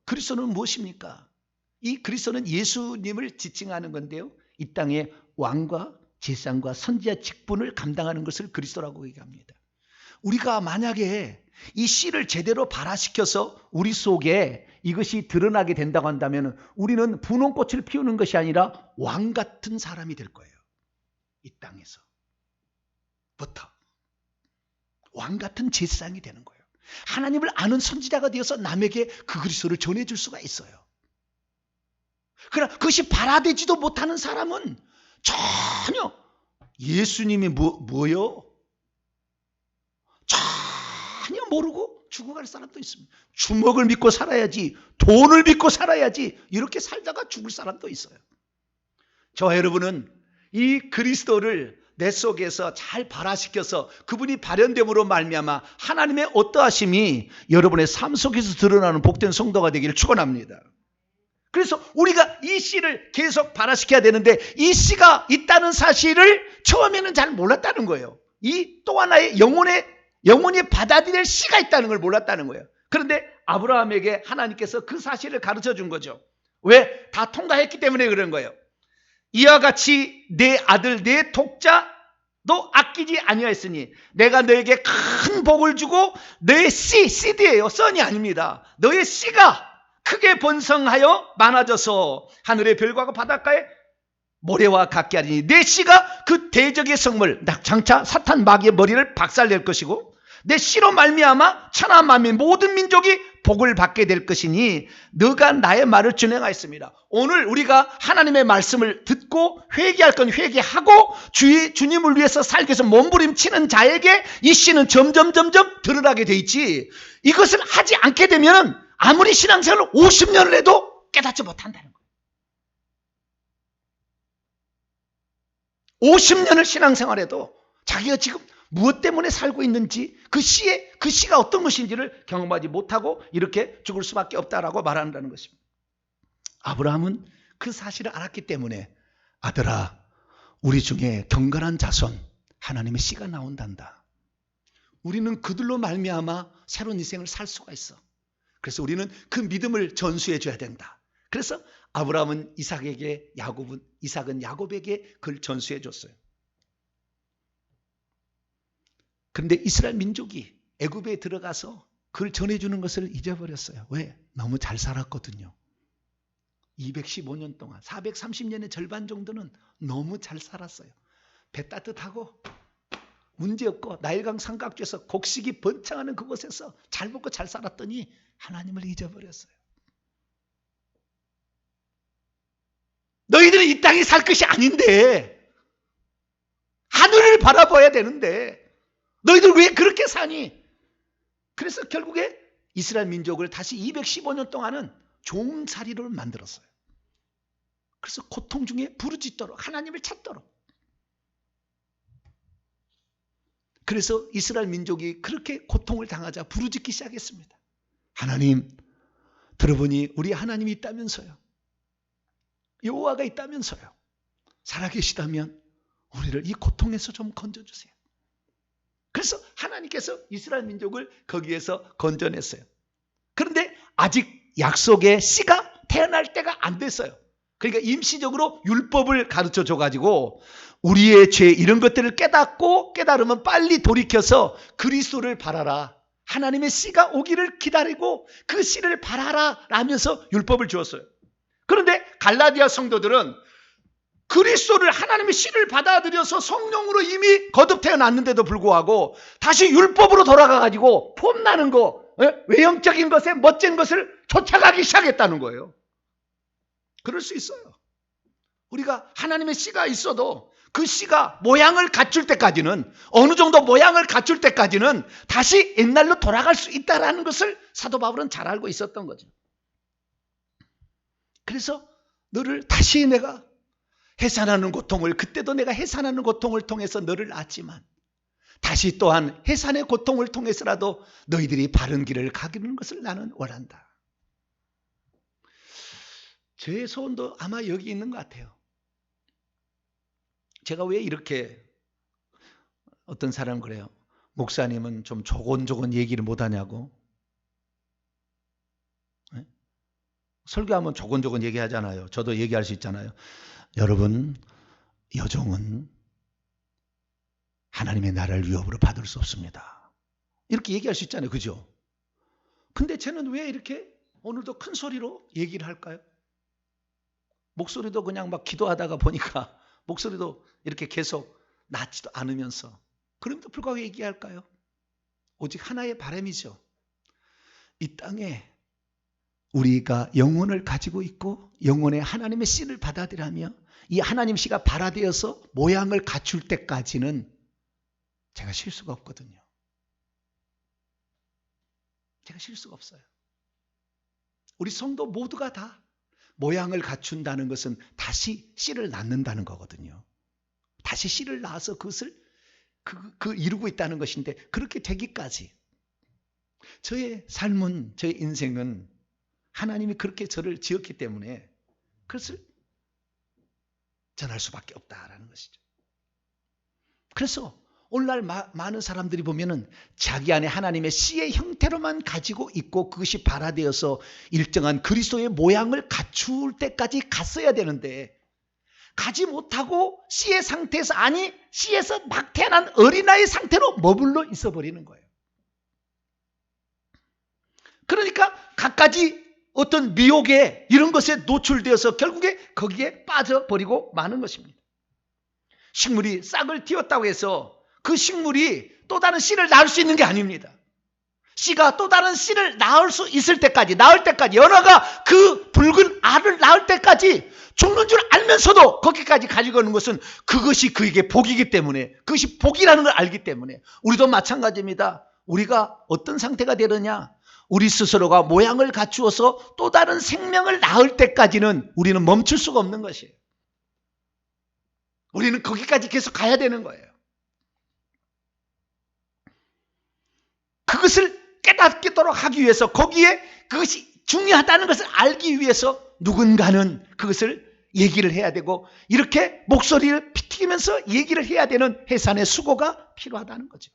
그리스도는 무엇입니까? 이 그리스도는 예수님을 지칭하는 건데요, 이 땅의 왕과 제사장과 선지자 직분을 감당하는 것을 그리스도라고 얘기합니다. 우리가 만약에 이 씨를 제대로 발화시켜서 우리 속에 이것이 드러나게 된다고 한다면, 우리는 분홍꽃을 피우는 것이 아니라 왕 같은 사람이 될 거예요. 이 땅에서부터 왕 같은 제사장이 되는 거예요. 하나님을 아는 선지자가 되어서 남에게 그 그리스도를 전해줄 수가 있어요. 그러나 그것이 발화되지도 못하는 사람은 전혀 예수님이 뭐요? 전혀 모르고 죽어갈 사람도 있습니다. 주먹을 믿고 살아야지, 돈을 믿고 살아야지, 이렇게 살다가 죽을 사람도 있어요. 저와 여러분은 이 그리스도를 내 속에서 잘 발화시켜서 그분이 발현됨으로 말미암아 하나님의 어떠하심이 여러분의 삶 속에서 드러나는 복된 성도가 되기를 축원합니다. 그래서 우리가 이 씨를 계속 발화시켜야 되는데, 이 씨가 있다는 사실을 처음에는 잘 몰랐다는 거예요. 이 또 하나의 영혼이 받아들일 씨가 있다는 걸 몰랐다는 거예요. 그런데 아브라함에게 하나님께서 그 사실을 가르쳐 준 거죠. 왜? 다 통과했기 때문에 그런 거예요. 이와 같이 내 아들 내 독자도 아끼지 아니하였으니 내가 너에게 큰 복을 주고 너의 씨드예요. 선이 아닙니다. 너의 씨가 크게 번성하여 많아져서 하늘의 별과 바닷가에 모래와 같게 하리니 내 씨가 그 대적의 성물 장차 사탄 마귀의 머리를 박살낼 것이고 내 씨로 말미암아 천하 만민 모든 민족이 복을 받게 될 것이니 너가 나의 말을 준행하였습니다. 오늘 우리가 하나님의 말씀을 듣고 회개할 건 회개하고 주님을 위해서 살기 위해서 몸부림치는 자에게 이 씨는 점점 드러나게 돼 있지, 이것을 하지 않게 되면 아무리 신앙생활을 50년을 해도 깨닫지 못한다는 거예요. 50년을 신앙생활해도 자기가 지금 무엇 때문에 살고 있는지 그 씨가 어떤 것인지를 경험하지 못하고 이렇게 죽을 수밖에 없다라고 말한다는 것입니다. 아브라함은 그 사실을 알았기 때문에 아들아, 우리 중에 경건한 자손 하나님의 씨가 나온단다. 우리는 그들로 말미암아 새로운 인생을 살 수가 있어. 그래서 우리는 그 믿음을 전수해 줘야 된다. 그래서 아브라함은 이삭은 야곱에게 그걸 전수해 줬어요. 그런데 이스라엘 민족이 애굽에 들어가서 그걸 전해주는 것을 잊어버렸어요. 왜? 너무 잘 살았거든요. 215년 동안 430년의 절반 정도는 너무 잘 살았어요. 배 따뜻하고 문제없고 나일강 삼각주에서 곡식이 번창하는 그곳에서 잘 먹고 잘 살았더니 하나님을 잊어버렸어요. 너희들은 이 땅에 살 것이 아닌데 하늘을 바라봐야 되는데 너희들 왜 그렇게 사니? 그래서 결국에 이스라엘 민족을 다시 215년 동안은 종살이를 만들었어요. 그래서 고통 중에 부르짖도록 하나님을 찾도록. 그래서 이스라엘 민족이 그렇게 고통을 당하자 부르짖기 시작했습니다. 하나님, 들어보니 우리 하나님이 있다면서요. 여호와가 있다면서요. 살아계시다면 우리를 이 고통에서 좀 건져주세요. 그래서 하나님께서 이스라엘 민족을 거기에서 건져냈어요. 그런데 아직 약속의 씨가 태어날 때가 안 됐어요. 그러니까 임시적으로 율법을 가르쳐 줘가지고 우리의 죄 이런 것들을 깨달으면 빨리 돌이켜서 그리스도를 바라라. 하나님의 씨가 오기를 기다리고 그 씨를 바라라 라면서 율법을 주었어요. 그런데 갈라디아 성도들은 그리스도를 하나님의 씨를 받아들여서 성령으로 이미 거듭 태어났는데도 불구하고 다시 율법으로 돌아가가지고 폼나는 거, 외형적인 것에 멋진 것을 쫓아가기 시작했다는 거예요. 그럴 수 있어요. 우리가 하나님의 씨가 있어도 그 씨가 모양을 갖출 때까지는, 어느 정도 모양을 갖출 때까지는 다시 옛날로 돌아갈 수 있다는 것을 사도 바울은 잘 알고 있었던 거죠. 그래서 너를 다시 내가 해산하는 고통을, 그때도 내가 해산하는 고통을 통해서 너를 낳았지만 다시 또한 해산의 고통을 통해서라도 너희들이 바른 길을 가기는 것을 나는 원한다. 제 소원도 아마 여기 있는 것 같아요. 제가 왜 이렇게, 어떤 사람은 그래요. 목사님은 좀 조곤조곤 얘기를 못하냐고. 네? 설교하면 조곤조곤 얘기하잖아요. 저도 얘기할 수 있잖아요. 여러분, 여종은 하나님의 나라를 위협으로 받을 수 없습니다. 이렇게 얘기할 수 있잖아요. 그죠? 근데 쟤는 왜 이렇게 오늘도 큰 소리로 얘기를 할까요? 목소리도 그냥 막 기도하다가 보니까 목소리도 이렇게 계속 낮지도 않으면서 그럼에도 불구하고 얘기할까요? 오직 하나의 바람이죠. 이 땅에 우리가 영혼을 가지고 있고 영혼의 하나님의 씨를 받아들이며 이 하나님 씨가 발화되어서 모양을 갖출 때까지는 제가 쉴 수가 없거든요. 제가 쉴 수가 없어요. 우리 성도 모두가 다 모양을 갖춘다는 것은 다시 씨를 낳는다는 거거든요. 다시 씨를 낳아서 그것을 이루고 있다는 것인데, 그렇게 되기까지 저의 삶은, 저의 인생은 하나님이 그렇게 저를 지었기 때문에 그것을 전할 수밖에 없다라는 것이죠. 그래서 오늘날 많은 사람들이 보면은 자기 안에 하나님의 씨의 형태로만 가지고 있고 그것이 발화되어서 일정한 그리스도의 모양을 갖출 때까지 갔어야 되는데 가지 못하고 씨의 상태에서 아니 씨에서 막 태어난 어린아이 상태로 머물러 있어 버리는 거예요. 그러니까 갖가지 어떤 미혹에 이런 것에 노출되어서 결국에 거기에 빠져버리고 마는 것입니다. 식물이 싹을 틔웠다고 해서 그 식물이 또 다른 씨를 낳을 수 있는 게 아닙니다. 씨가 또 다른 씨를 낳을 수 있을 때까지, 낳을 때까지, 연어가 그 붉은 알을 낳을 때까지 죽는 줄 알면서도 거기까지 가지고 오는 것은 그것이 그에게 복이기 때문에, 그것이 복이라는 걸 알기 때문에 우리도 마찬가지입니다. 우리가 어떤 상태가 되느냐, 우리 스스로가 모양을 갖추어서 또 다른 생명을 낳을 때까지는 우리는 멈출 수가 없는 것이에요. 우리는 거기까지 계속 가야 되는 거예요. 그것을 깨닫도록 하기 위해서 거기에 그것이 중요하다는 것을 알기 위해서 누군가는 그것을 얘기를 해야 되고 이렇게 목소리를 피튀기면서 얘기를 해야 되는 해산의 수고가 필요하다는 거죠.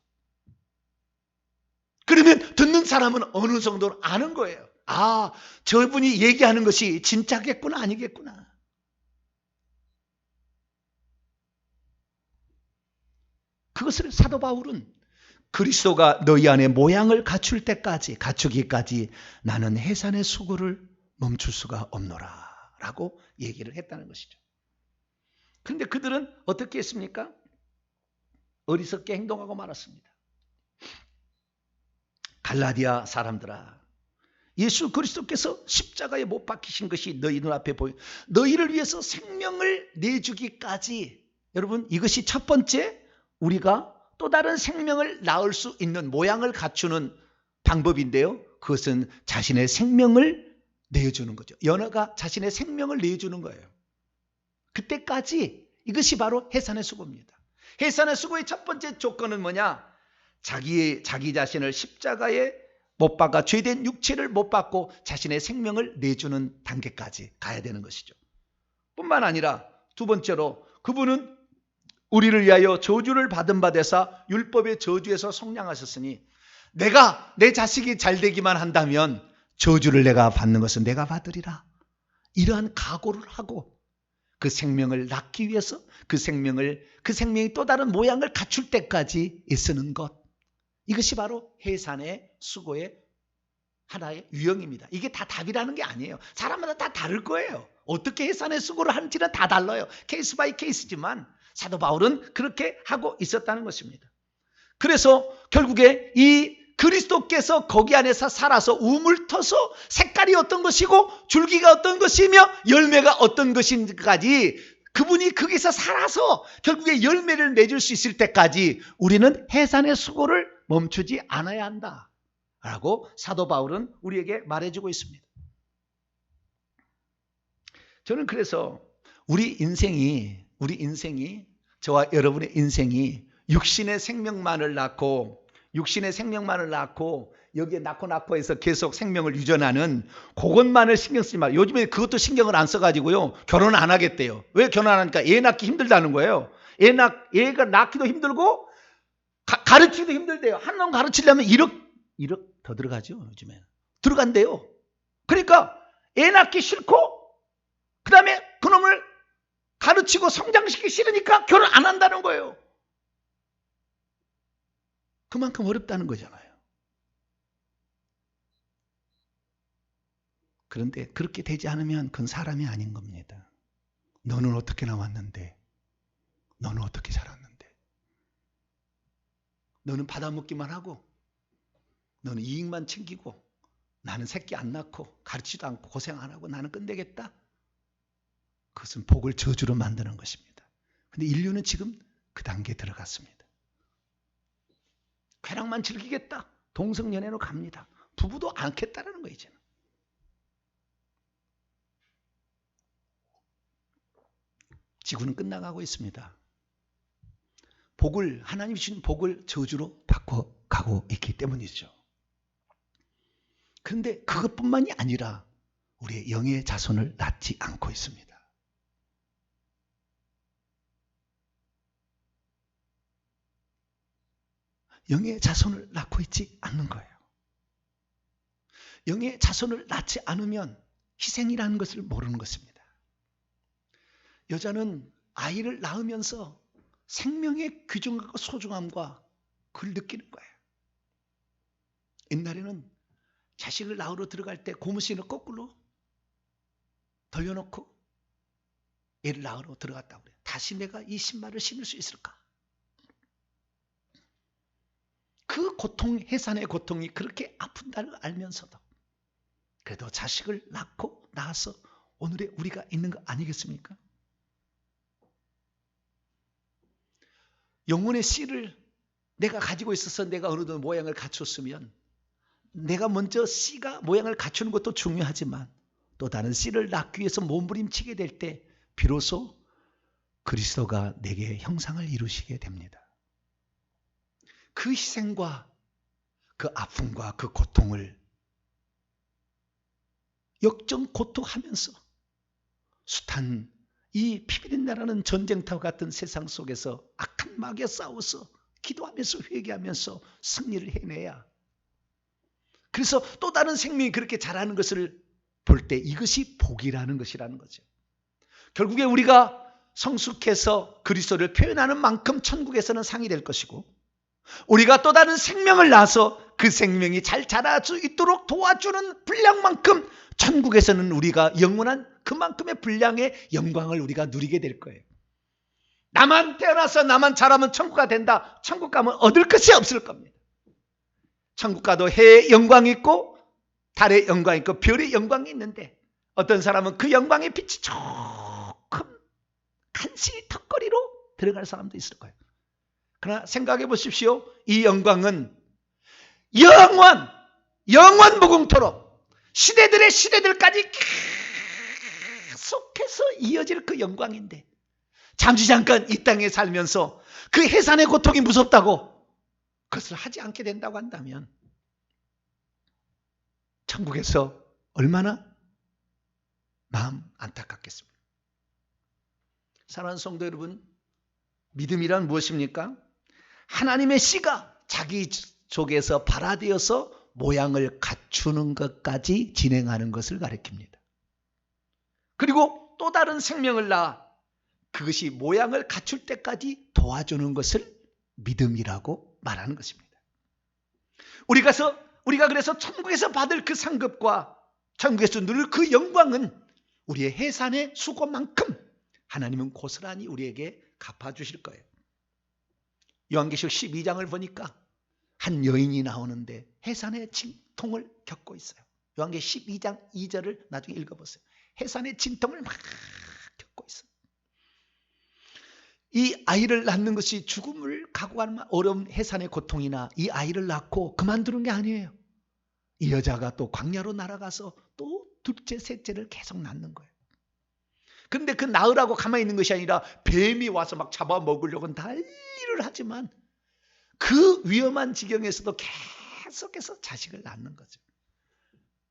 그러면 듣는 사람은 어느 정도로 아는 거예요. 아, 저분이 얘기하는 것이 진짜겠구나 아니겠구나. 그것을 사도 바울은 그리스도가 너희 안에 모양을 갖추기까지 나는 해산의 수고를 멈출 수가 없노라 라고 얘기를 했다는 것이죠. 그런데 그들은 어떻게 했습니까? 어리석게 행동하고 말았습니다. 갈라디아 사람들아, 예수 그리스도께서 십자가에 못 박히신 것이 너희 눈앞에 보여 너희를 위해서 생명을 내주기까지, 여러분 이것이 첫 번째 우리가 또 다른 생명을 낳을 수 있는 모양을 갖추는 방법인데요. 그것은 자신의 생명을 내주는 거죠. 연어가 자신의 생명을 내주는 거예요. 그때까지 이것이 바로 해산의 수고입니다. 해산의 수고의 첫 번째 조건은 뭐냐? 자기 자신을 십자가에 못 박아 죄된 육체를 못 받고 자신의 생명을 내주는 단계까지 가야 되는 것이죠. 뿐만 아니라 두 번째로 그분은 우리를 위하여 저주를 받은 바 되사 율법의 저주에서 속량하셨으니 내가 내 자식이 잘 되기만 한다면 저주를 내가 받는 것은 내가 받으리라. 이러한 각오를 하고 그 생명을 낳기 위해서 그 생명이 또 다른 모양을 갖출 때까지 애쓰는 것, 이것이 바로 해산의 수고의 하나의 유형입니다. 이게 다 답이라는 게 아니에요. 사람마다 다 다를 거예요. 어떻게 해산의 수고를 하는지는 다 달라요. 케이스 바이 케이스지만 사도 바울은 그렇게 하고 있었다는 것입니다. 그래서 결국에 이 그리스도께서 거기 안에서 살아서 우물 터서 색깔이 어떤 것이고 줄기가 어떤 것이며 열매가 어떤 것인지까지 그분이 거기서 살아서 결국에 열매를 맺을 수 있을 때까지 우리는 해산의 수고를 멈추지 않아야 한다 라고 사도 바울은 우리에게 말해주고 있습니다. 저는 그래서 우리 인생이 저와 여러분의 인생이 육신의 생명만을 낳고 여기에 낳고 해서 계속 생명을 유전하는 그것만을 신경 쓰지 말고, 요즘에 그것도 신경을 안 써가지고요 결혼 안 하겠대요. 왜 결혼 안 하니까? 애 낳기 힘들다는 거예요. 애가 낳기도 힘들고 가르치기도 힘들대요. 한 놈 가르치려면 1억 더 들어가죠. 요즘에 들어간대요. 그러니까 애 낳기 싫고 그 다음에 그놈을 가르치고 성장시키기 싫으니까 결혼 안 한다는 거예요. 그만큼 어렵다는 거잖아요. 그런데 그렇게 되지 않으면 그건 사람이 아닌 겁니다. 너는 어떻게 나왔는데? 너는 어떻게 자랐는데? 너는 받아먹기만 하고 너는 이익만 챙기고 나는 새끼 안 낳고 가르치지도 않고 고생 안 하고 나는 끝내겠다? 그것은 복을 저주로 만드는 것입니다. 그런데 인류는 지금 그 단계에 들어갔습니다. 쾌락만 즐기겠다. 동성연애로 갑니다. 부부도 않겠다라는 거예요. 이제는. 지구는 끝나가고 있습니다. 하나님이 주신 복을 저주로 바꿔가고 있기 때문이죠. 그런데 그것뿐만이 아니라 우리의 영의 자손을 낳지 않고 있습니다. 영의 자손을 낳고 있지 않는 거예요. 영의 자손을 낳지 않으면 희생이라는 것을 모르는 것입니다. 여자는 아이를 낳으면서 생명의 귀중함과 소중함과 그걸 느끼는 거예요. 옛날에는 자식을 낳으러 들어갈 때 고무신을 거꾸로 돌려놓고 애를 낳으러 들어갔다고 그래요. 다시 내가 이 신발을 신을 수 있을까? 그 고통, 해산의 고통이 그렇게 아픈다는 걸 알면서도 그래도 자식을 낳고 낳아서 오늘의 우리가 있는 거 아니겠습니까? 영혼의 씨를 내가 가지고 있어서 내가 어느 정도 모양을 갖췄으면 내가 먼저 씨가 모양을 갖추는 것도 중요하지만 또 다른 씨를 낳기 위해서 몸부림치게 될 때 비로소 그리스도가 내게 형상을 이루시게 됩니다. 그 희생과 그 아픔과 그 고통을 역전고통하면서 숱한 이 피비린내라는 전쟁터와 같은 세상 속에서 악한 마귀와 싸워서 기도하면서 회개하면서 승리를 해내야, 그래서 또 다른 생명이 그렇게 자라는 것을 볼 때 이것이 복이라는 것이라는 거죠. 결국에 우리가 성숙해서 그리스도를 표현하는 만큼 천국에서는 상이 될 것이고, 우리가 또 다른 생명을 낳아서 그 생명이 잘 자랄 수 있도록 도와주는 분량만큼 천국에서는 우리가 영원한 그만큼의 분량의 영광을 우리가 누리게 될 거예요. 나만 태어나서 나만 잘하면 천국 된다. 천국 가면 얻을 것이 없을 겁니다. 천국 가도 해의 영광이 있고 달의 영광이 있고 별의 영광이 있는데 어떤 사람은 그 영광의 빛이 조금 간신히 턱걸이로 들어갈 사람도 있을 거예요. 그러나 생각해 보십시오. 이 영광은 영원 무궁토록 시대들의 시대들까지 계속해서 이어질 그 영광인데, 잠시 잠깐 이 땅에 살면서 그 해산의 고통이 무섭다고 그것을 하지 않게 된다고 한다면 천국에서 얼마나 마음 안타깝겠습니까? 사랑하는 성도 여러분, 믿음이란 무엇입니까? 하나님의 씨가 자기 속에서 발화되어서 모양을 갖추는 것까지 진행하는 것을 가리킵니다. 그리고 또 다른 생명을 낳아 그것이 모양을 갖출 때까지 도와주는 것을 믿음이라고 말하는 것입니다. 우리가 그래서 천국에서 받을 그 상급과 천국에서 누릴 그 영광은 우리의 해산의 수고만큼 하나님은 고스란히 우리에게 갚아주실 거예요. 요한계시록 12장을 보니까 한 여인이 나오는데 해산의 진통을 겪고 있어요. 요한계시록 12장 2절을 나중에 읽어보세요. 해산의 진통을 막 겪고 있어요. 이 아이를 낳는 것이 죽음을 각오하는 어려운 해산의 고통이나 이 아이를 낳고 그만두는 게 아니에요. 이 여자가 또 광야로 날아가서 또 둘째, 셋째를 계속 낳는 거예요. 그런데 그 낳으라고 가만히 있는 것이 아니라 뱀이 와서 막 잡아먹으려고 난리를 하지만 그 위험한 지경에서도 계속해서 자식을 낳는 거죠.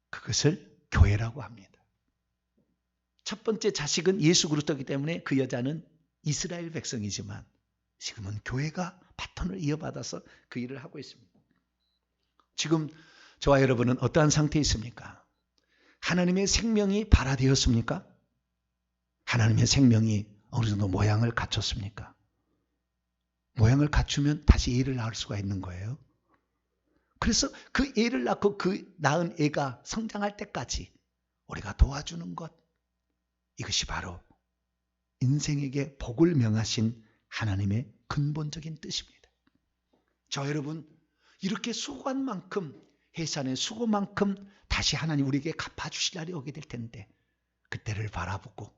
그것을 교회라고 합니다. 첫 번째 자식은 예수 그리스도이기 때문에 그 여자는 이스라엘 백성이지만 지금은 교회가 바톤을 이어받아서 그 일을 하고 있습니다. 지금 저와 여러분은 어떠한 상태에 있습니까? 하나님의 생명이 발화되었습니까? 하나님의 생명이 어느 정도 모양을 갖췄습니까? 모양을 갖추면 다시 애를 낳을 수가 있는 거예요. 그래서 그 애를 낳고 그 낳은 애가 성장할 때까지 우리가 도와주는 것, 이것이 바로 인생에게 복을 명하신 하나님의 근본적인 뜻입니다. 저 여러분, 이렇게 수고한 만큼, 해산의 수고만큼 다시 하나님 우리에게 갚아주실 날이 오게 될 텐데 그때를 바라보고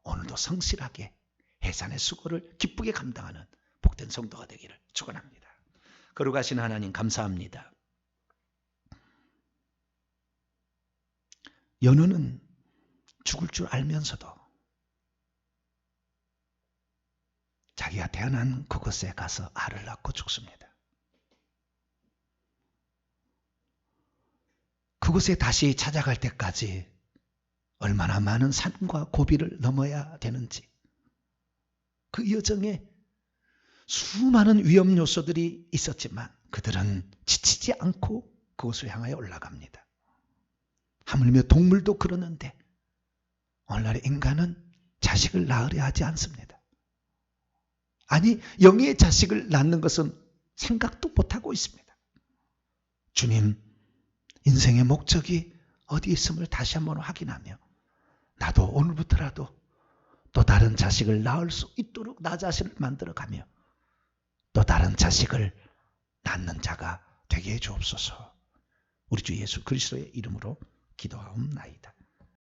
오늘도 성실하게 해산의 수고를 기쁘게 감당하는 복된 성도가 되기를 축원합니다. 거룩하신 하나님 감사합니다. 연우는 죽을 줄 알면서도 자기가 태어난 그곳에 가서 알을 낳고 죽습니다. 그곳에 다시 찾아갈 때까지 얼마나 많은 산과 고비를 넘어야 되는지, 그 여정에 수많은 위험 요소들이 있었지만 그들은 지치지 않고 그곳을 향하여 올라갑니다. 하물며 동물도 그러는데 오늘날 인간은 자식을 낳으려 하지 않습니다. 아니, 영의 자식을 낳는 것은 생각도 못하고 있습니다. 주님, 인생의 목적이 어디 있음을 다시 한번 확인하며 나도 오늘부터라도 또 다른 자식을 낳을 수 있도록 나 자신을 만들어가며 또 다른 자식을 낳는 자가 되게 해 주옵소서. 우리 주 예수 그리스도의 이름으로 기도하옵나이다.